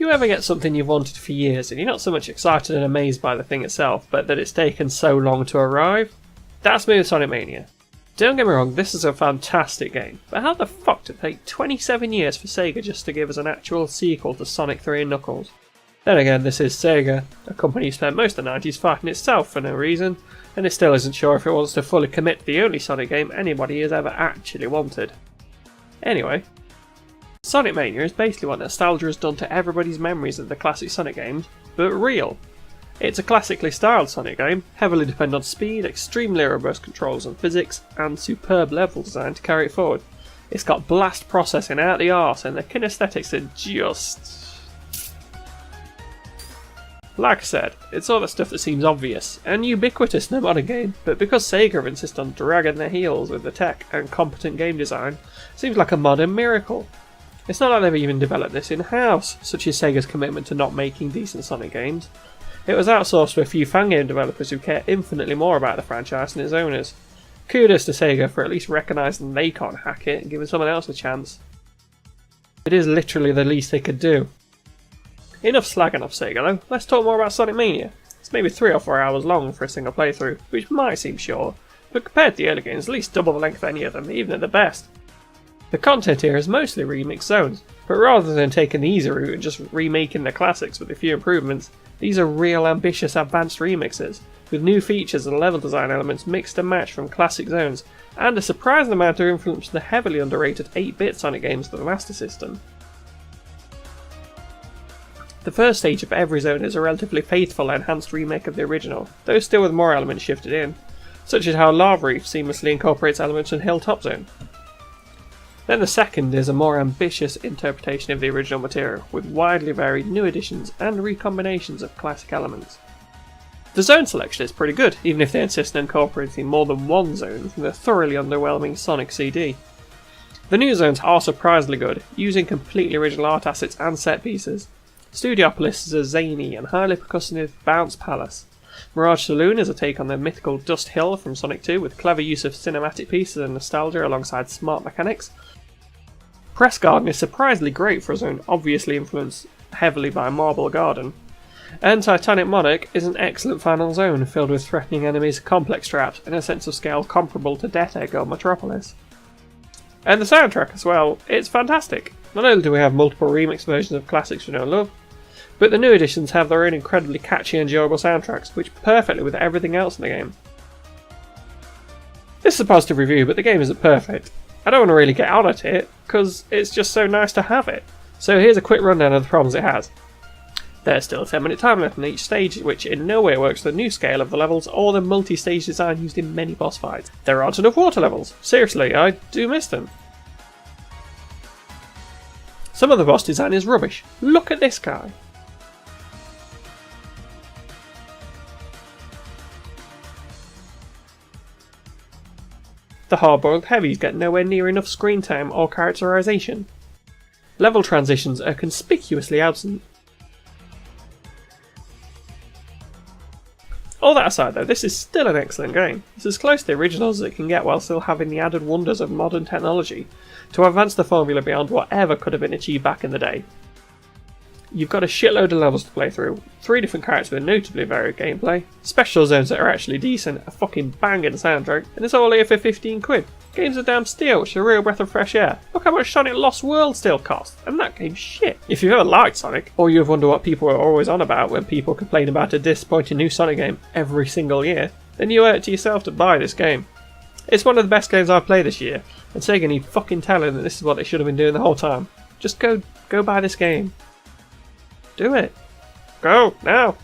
You ever get something you've wanted for years and you're not so much excited and amazed by the thing itself, but that it's taken so long to arrive? That's me with Sonic Mania. Don't get me wrong, this is a fantastic game, but how the fuck did it take 27 years for Sega just to give us an actual sequel to Sonic 3 and Knuckles? Then again, this is Sega, a company who spent most of the 90s fighting itself for no reason, and it still isn't sure if it wants to fully commit to the only Sonic game anybody has ever actually wanted. Anyway, Sonic Mania is basically what nostalgia has done to everybody's memories of the classic Sonic games, but real. It's a classically styled Sonic game, heavily dependent on speed, extremely robust controls and physics, and superb level design to carry it forward. It's got blast processing out the arse, and the kinesthetics are just... Like I said, it's all the stuff that seems obvious and ubiquitous in a modern game, but because Sega have insisted on dragging their heels with the tech and competent game design, it seems like a modern miracle. It's not like they've even developed this in-house, such as Sega's commitment to not making decent Sonic games. It was outsourced to a few fangame developers who care infinitely more about the franchise than its owners. Kudos to Sega for at least recognising they can't hack it and giving someone else a chance. It is literally the least they could do. Enough slagging off Sega though, let's talk more about Sonic Mania. It's maybe 3 or 4 hours long for a single playthrough, which might seem short, but compared to the early games, at least double the length of any of them, even at the best. The content here is mostly remixed zones, but rather than taking the easy route and just remaking the classics with a few improvements, these are real ambitious advanced remixes, with new features and level design elements mixed and matched from classic zones, and a surprising amount of influence from the heavily underrated 8-bit Sonic games to the Master System. The first stage of every zone is a relatively faithful enhanced remake of the original, though still with more elements shifted in, such as how Lava Reef seamlessly incorporates elements from Hilltop Zone. Then the second is a more ambitious interpretation of the original material, with widely varied new additions and recombinations of classic elements. The zone selection is pretty good, even if they insist on incorporating more than one zone from the thoroughly underwhelming Sonic CD. The new zones are surprisingly good, using completely original art assets and set pieces. Studiopolis is a zany and highly percussive bounce palace. Mirage Saloon is a take on the mythical Dust Hill from Sonic 2 with clever use of cinematic pieces and nostalgia alongside smart mechanics. Press Garden is surprisingly great for a zone obviously influenced heavily by Marble Garden. And Titanic Monarch is an excellent final zone filled with threatening enemies, complex traps, and a sense of scale comparable to Death Egg or Metropolis. And the soundtrack as well, it's fantastic. Not only do we have multiple remix versions of classics we know and love, but the new editions have their own incredibly catchy and enjoyable soundtracks, which perfectly with everything else in the game. This is a positive review, but the game isn't perfect. I don't want to really get on at it, because it's just so nice to have it. So here's a quick rundown of the problems it has. There's still a 10-minute time limit on each stage, which in no way works with the new scale of the levels or the multi-stage design used in many boss fights. There aren't enough water levels. Seriously, I do miss them. Some of the boss design is rubbish. Look at this guy. The hard-boiled heavies get nowhere near enough screen time or characterization. Level transitions are conspicuously absent. All that aside though, this is still an excellent game. It's as close to the original as it can get while still having the added wonders of modern technology to advance the formula beyond whatever could have been achieved back in the day. You've got a shitload of levels to play through, 3 different characters with notably varied gameplay, special zones that are actually decent, a fucking banging soundtrack, and it's all here for 15 quid. Game's a damn steal, which is a real breath of fresh air. Look how much Sonic Lost World still costs, and that game's shit. If you've ever liked Sonic, or you've wondered what people are always on about when people complain about a disappointing new Sonic game every single year, then you owe it to yourself to buy this game. It's one of the best games I've played this year, and Sega need fucking telling that this is what they should have been doing the whole time. Just go buy this game. Do it. Go, now.